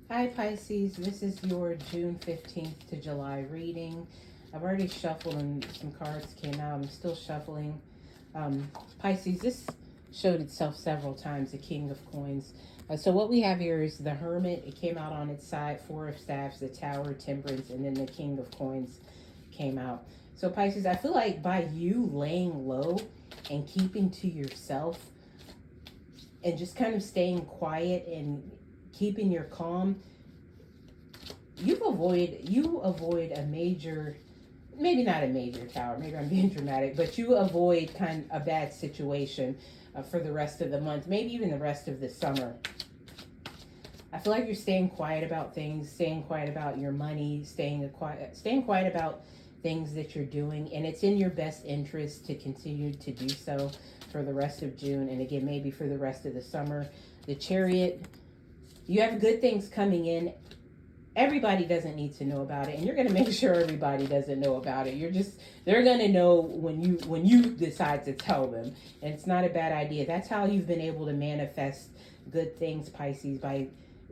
Hi Pisces, this is your June 15th to July reading. I've already shuffled and some cards came out. I'm still shuffling. Pisces, this showed itself several times, the King of Coins. So what we have here is the Hermit. It came out on its side, Four of Staffs, the Tower, Temperance, and then the King of Coins came out. So Pisces, I feel like by you laying low and keeping to yourself and just kind of staying quiet and keeping your calm, you avoid a major, maybe not a major tower, maybe I'm being dramatic, but you avoid kind of a bad situation for the rest of the month, maybe even the rest of the summer. I feel like you're staying quiet about things, staying quiet about your money, staying quiet about things that you're doing, and it's in your best interest to continue to do so for the rest of June, and again maybe for the rest of the summer. The Chariot, you have good things coming in. Everybody doesn't need to know about it, and you're going to make sure everybody doesn't know about it. They're going to know when you decide to tell them, and it's not a bad idea. That's how you've been able to manifest good things, Pisces, by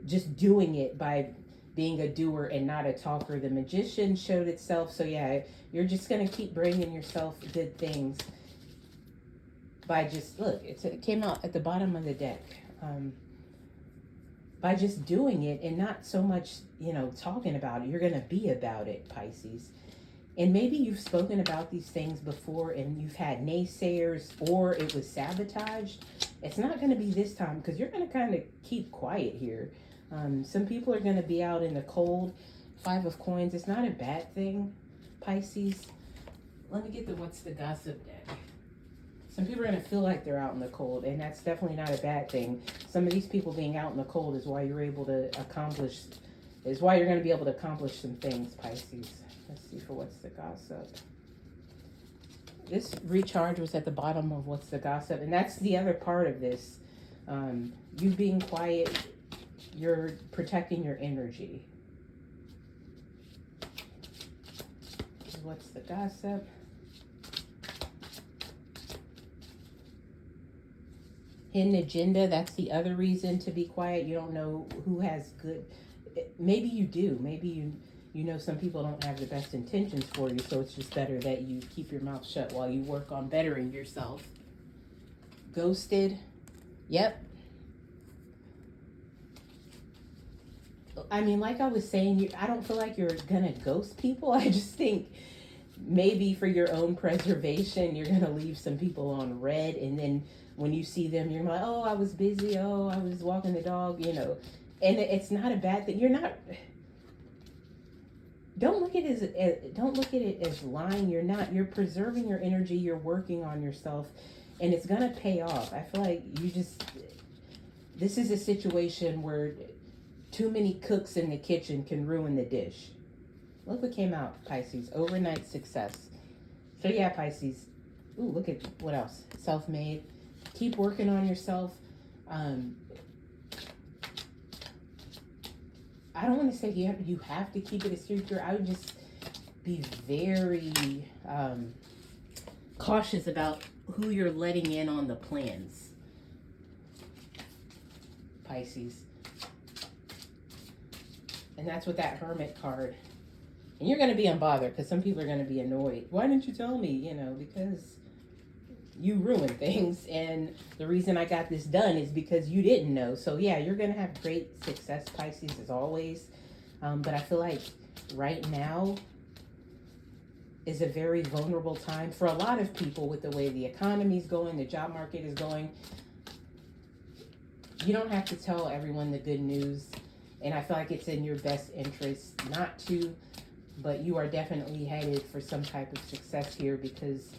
just doing it, by being a doer and not a talker. The Magician showed itself. So yeah, you're just going to keep bringing yourself good things by just, look, it came out at the bottom of the deck. By just doing it and not so much, talking about it. You're going to be about it, Pisces. And maybe you've spoken about these things before and you've had naysayers or it was sabotaged. It's not going to be this time because you're going to kind of keep quiet here. Some people are going to be out in the cold. Five of Coins. It's not a bad thing, Pisces. Let me get the What's the Gossip deck. Some people are going to feel like they're out in the cold, and that's definitely not a bad thing. Some of these people being out in the cold is why you're going to be able to accomplish some things, Pisces. Let's see for What's the Gossip. This recharge was at the bottom of What's the Gossip, and that's the other part of this. You being quiet, you're protecting your energy. What's the Gossip? Hidden agenda, that's the other reason to be quiet. You don't know who has good, maybe you do. Maybe you know some people don't have the best intentions for you, so it's just better that you keep your mouth shut while you work on bettering yourself. Ghosted, yep. I mean, like I was saying, I don't feel like you're gonna ghost people. I just think maybe for your own preservation, you're gonna leave some people on red, and then when you see them, you're like, oh, I was busy. Oh, I was walking the dog, And it's not a bad thing. Don't look at it as lying. You're preserving your energy. You're working on yourself, and it's gonna pay off. I feel like this is a situation where too many cooks in the kitchen can ruin the dish. Look what came out, Pisces. Overnight success. So yeah, Pisces. Ooh, look at what else. Self-made. Keep working on yourself. I don't want to say you have to keep it a secret. I would just be very cautious about who you're letting in on the plans, Pisces. And that's what that Hermit card. And you're going to be unbothered because some people are going to be annoyed. Why didn't you tell me? Because you ruin things, and the reason I got this done is because you didn't know. So yeah, you're gonna have great success, Pisces, as always, but I feel like right now is a very vulnerable time for a lot of people with the way the economy is going, the job market is going. You don't have to tell everyone the good news, and I feel like it's in your best interest not to, but you are definitely headed for some type of success here because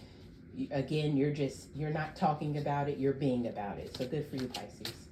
again, you're not talking about it, you're being about it. So good for you, Pisces.